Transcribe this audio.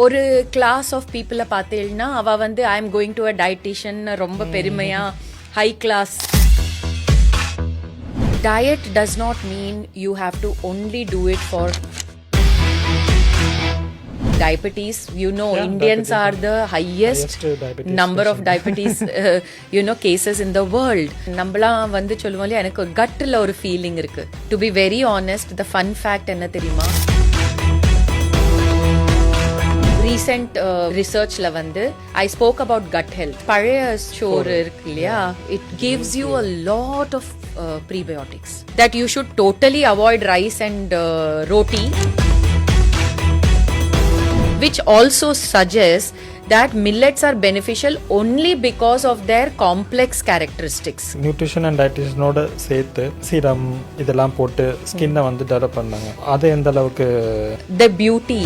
ஒரு class of பீப்புளை பார்த்தேன்னா அவ வந்து I am going to a dietitian ரொம்ப பெருமையா high class. Diet does not mean you have to only do it for diabetes. You know, yeah, Indians diabetes are the highest number of diabetes cases in the world. நம்மலாம் வந்து சொல்லுவோம் எனக்கு கட்ல ஒரு feeling இருக்கு. To be very honest, the fun fact என்ன தெரியுமா? Recent researchல வந்து I spoke about gut health. பழைய சோறு இருக்கு இல்லையா, it gives you a lot of prebiotics that you should totally avoid rice and roti, which also suggests that millets are beneficial only because of their complex characteristics. Nutrition and dietitian ஓட சேர்த்து serum இதெல்லாம் போட்டு ஸ்கின்னை வந்து develop பண்ணாங்க. அது எந்த அளவுக்கு the beauty